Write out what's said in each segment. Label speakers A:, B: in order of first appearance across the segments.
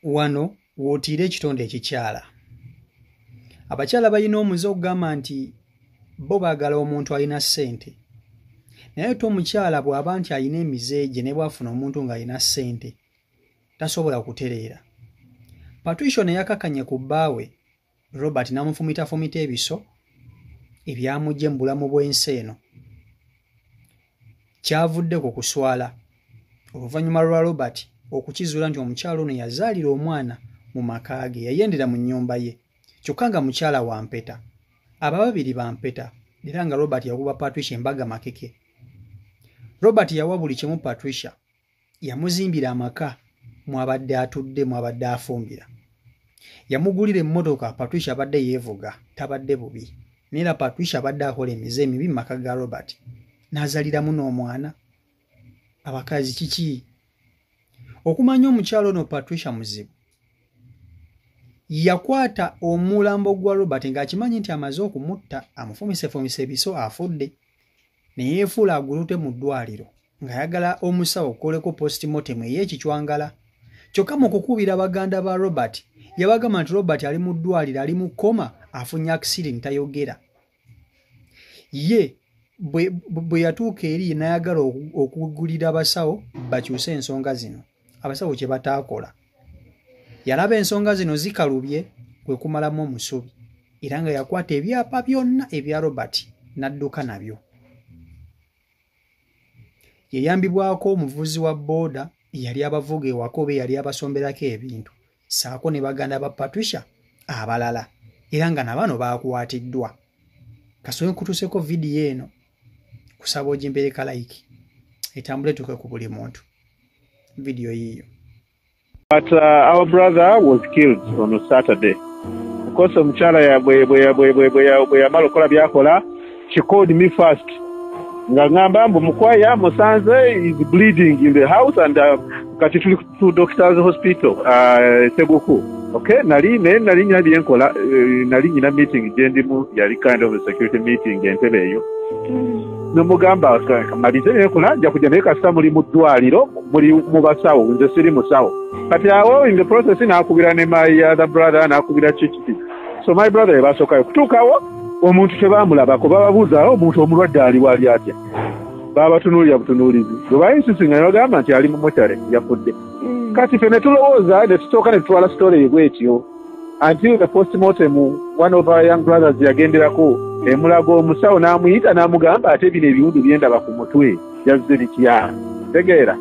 A: wano wootiire ekitonde ekikyala. Abakyala balina omuze okugamba nti bo baagala omuntu alina ssente. Naye ate omukyala bw'aba nti alina emize gye ne bw'afuna omuntu ng'alina ssente tasobola kutereera. Patricia ne yakakanye ku bbaawe Robert n'amufumita ebiso ebyamujje mu bulamu bw'ensi eno. Kyavudde ku kuswala. Oluvannyuma lwa Robert okukizuula nti omukyala ono yazaalira omwana mu maka ge, yayendera mu nnyumba ye. Kyokka nga mukyala wa mpeta. Ababiri ba mpeta era nga Robert yakuba Patricia embaga makeke. Robert yawa buli kimu Patricia. Yamuzimbira amaka mwabadde atudde mwabadde afumbira. Yamugulira emmotoka Patricia abadde yeevuga tabadde bubi. Neera Patricia abadde akola emize mibi mu maka ga Robert. N'azaliramu n'omwana. Abakazi kiki? Okumanya omukyalo ono Patricia muzibu. Yakwata omulambo gwa Robert ng'akimanyi nti amaze okumutta, amufumise ebiso afudde. Ne yeefuula agulute mu ddwaliro ng'ayagala omusawo okukoleko postmortem ey'ekicwangala. Kyokka mu kukubira baganda ba Robert yabagamba nti Robert ali mu ddwaliro, ali mu koma, afunye accident tayogera. Ye bwe yatuuka eri n'ayagala okugulira abasawo bakyuse ensonga zino. Abasawo kye bataakola. Yalaba ensonga zino zikalubye kwe kumalamu omusubi era nga yakwata ebyapa byonna ebya Robert n'adduka nabyo. Yeyambibwako omuvuzi wa booda yali abavuga ewaka oba yali abasomberako ebintu, saako ne baganda ba Patricia abalala era nga nabano baakwatiddwa. Kasobola kutuuseko vidiyo eno kusaba ogimpereka like etambule tuke ku buli muntu. Video yiyo.
B: But our brother was killed on a Saturday. Because omukyala yamala okola byakola, she called me first. Nga ngamba mbu mukwaya musanze is bleeding in the house and kati tuli to doctor's hospital Seguku. Okay, nali nyina byenkola, nali nyina meeting gyendimu, yali kind of a security meeting Entebbe eyo. Nomugamba kamalize byenkola nja kujja naye kasita muli mu ddwaliro muli mu basawo, nze siri musawo. Kati awo in the process n'akubira ne my other brother n'akubira kiki. So my brother yabasookayo kutuukawo omuntu tebamulabako, bababuuza omuntu omulwadde ali wali atya. Babatunuulira butunuulizi. Bwe bayinsisinga ne bagamba nti ali mu motare yafudde. Kati ffe ne tulowooza ne tusooka ne tutwala story bw'etyo until the postmortem one of our young brothers yagenderako emulago omusawo n'amuyita n'amugamba ate bino ebiwundu byendaba ku mutwe yazze bitya. Tegeera?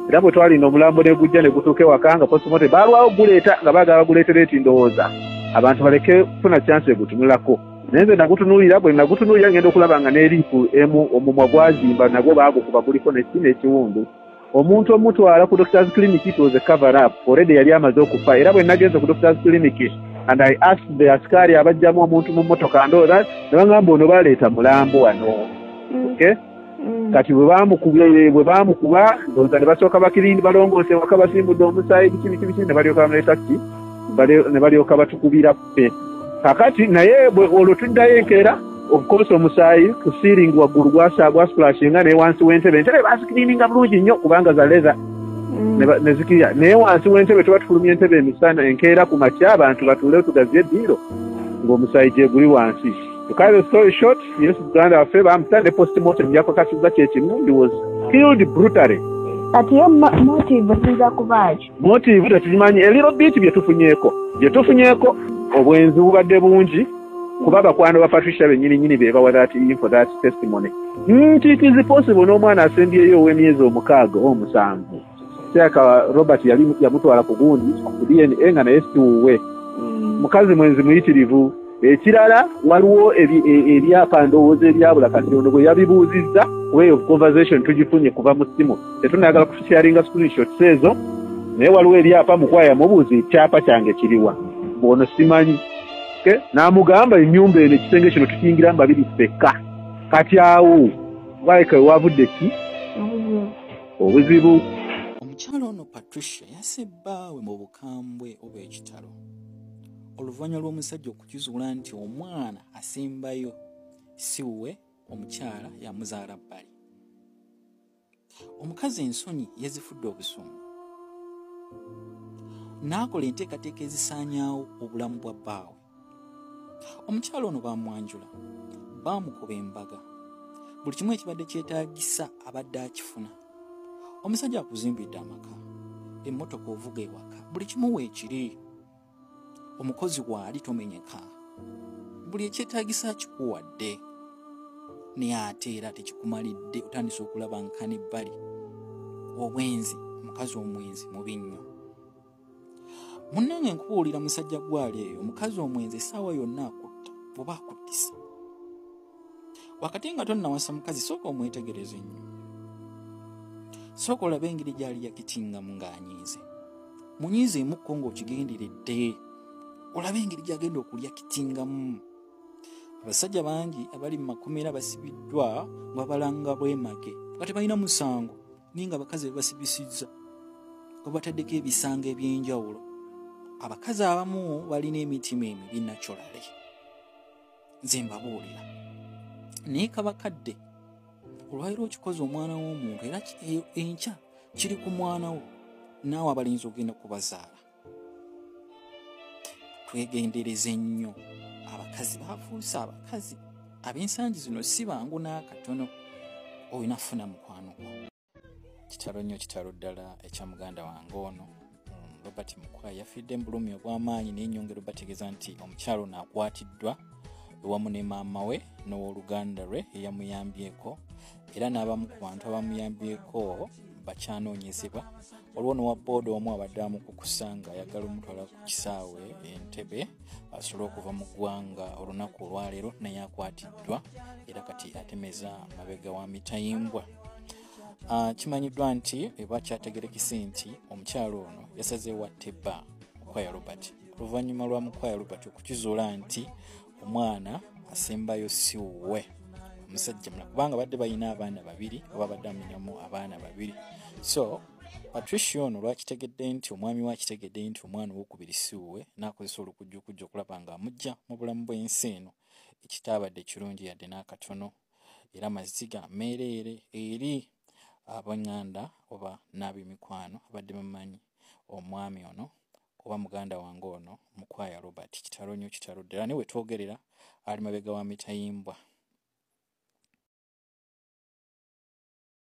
B: Era bwe twalina omulambo ne gujja ne gutuuka ewaka nga postmortem baalwawo guleeta nga baagala baguleetera eti ndowooza abantu baleke kufuna chance egutunulako. Naye nze nagutunuulira, bwe nagutunuulira ngenda okulaba nga n'eriifu emu omumwa gwazimba nagwo baagukuba guliko n'ekiwundu. Omuntu omutwala ku doctor's clinic it was a cover up. Already yali amaze okufa. Era bwe nagenze ku doctor's clinic and I asked the askari abajjamu omuntu mu mmotoka ndooza ne bagamba ono baleeta mulambo wano. Okay? Kati bwe baamukuba ndowooza ne basooka bakirindi balongoose waka basimbudde omusaayi biki ne balyoka bamuleeta ki ne balyoka batukubira ffe. Kakati naye olwo tuddayo enkeera okukosa omusaayi ku ceiling waggulu gwa splashinga naye wansi w'entebe. Entebe baazikiriininga bulungi nnyo kubanga za leather ne zikirya. Naye wansi w'entebe tuba tufulumya entebe emisana enkeera ku makya abantu batuulewo tugaziye eddiiro ng'omusaayi gye guli wansi. To cut the story short, yes, Uganda waffe bamutadde postmortem yakakasizza kyekimu, he was killed brutally.
C: Kati yo motive ziza kubaaki?
B: Motive tetumanyi, a little bit bye tufunyeeko obwenzi bubadde bungi kuba bakwano ba Patricia bennyini be bawa that info, that testimony. Nti it is possible n'omwana asembyeyo ow'emyezi 6 Seaka Robert yamutwala ku gundi ku DNA nga naye situuwe. Mukazi mwenzi muyitirivu. Ekirala waliwo ebyapa ndowooza ebyabula kati ono bwe yabibuuzizza way of conversation tugifunye kuva mu ssimu. Tetunayagala kusharinga screenshots ezo naye waliwo ebyapa mukwaya mubuuza ekyapa kyange kiriwa. Ono simanyi. Okay? N'amugamba ennyumba eno ekisenge kino tukiyingira babiri ffekka. Kati awo waleka wavudde ki? Obuzibu.
D: Omukyala ono Patricia yasse bbaawe mu bukambwe oba ekitalo. Oluvannyuma lw'omusajja okukizuula nti omwana asembayo siwe omukyala yamuzaala bbali. Omukazi ensonyi yazifudde obusungu. n'akola enteekateeka ezisaanyaawo obulamu bwa bbaawe. Omukyalo ono bamwanjula, baamukuba embaga, buli kimu ekibadde kyetaagisa abadde akifuna. Omusajja akuzimbidde amaka, emmotoka ovuga ewaka, buli kimu weekiri. Omukozi waali tomenyeka, buli ekyetaagisa akikuwadde, naye ate era tekikumalidde, otandise okulaba nkani bbali. Obwenzi, omukazi omwenzi mubi nnyo. Munnange nkubuulira musajja gwali eyo, omukazi omwenzi essaawa yonna akutta, oba akuttisa. Wakati nga tonnawasa mukazi, sooka omwetegereze nnyo. Sooka olabe engeri gy'ali yakitingamu ng'anyiize. Munyiizeemukko ng'okigenderedde, olabe engeri gy'agenda okulya kitingamu. Abasajja bangi abali mu makomera basibiddwa nga balanga bwemage, nga tebalina musango, naye nga abakazi be basibisizza, nga bataddeko ebisanga eby'enjawulo. Abakazi abamu balina emitima emibi nakyolale. Nze mbabuulira. Naye kabakadde, olwaliro okikoze omwana w'omuntu era enkya kiri ku mwana wo, naawe abalinzi ogenda kubazaala. Twegendereze nnyo. Abakazi bafuuse abakazi. Ab'ensangi zino si bangu n'akatono. Olina funa mukwano gwo. Kitalo nnyo, kitalo ddala ekya muganda wange ono Robert Mukwaya yafidde mu bulumi obw'amaanyi, naye ennyongera bategeeza nti omukyalo n'akwatiddwa wamu ne maama we n'owooluganda lwe eyamuyambyeko, era n'abamu ku bantu abamuyambyeko bakyanoonyezebwa. Olwo n'owa booda omu abadde amukukusa nga ayagala omutwala ku kisaawe Entebbe asobole okuva mu ggwanga olunaku olwaleero, naye akwatiddwa era kati atemeza mabega wa mitayimbwa. Kimanyiddwa nti bakyategerekese nti omukyalo ono yasazeewo attebba Mukwaya Robert. Oluvannyuma lwa Mukwaya Robert okukizuula nti omwana asembayo si wuwe, omusajja mulala, kubanga badde balina abaana babiri oba badde amenyamu abaana babiri. So Patricia ono lwakitegedde nti omwami we akitegedde nti omwana owokubiri si wuwe, n'akozesa olukujjukujju okulaba ng'amugja mu bulamu bw'ensi eno, ekitaabadde kirungi yadde n'akatono, era maziga meereere eri ab'enganda oba n'ab'emikwano abadde bamanyi omwami ono oba muganda wange ono Mukwaya Robert. Kitalo nnyo, kitalo ddala, ne we twogerera ali mabega wa mitayimbwa.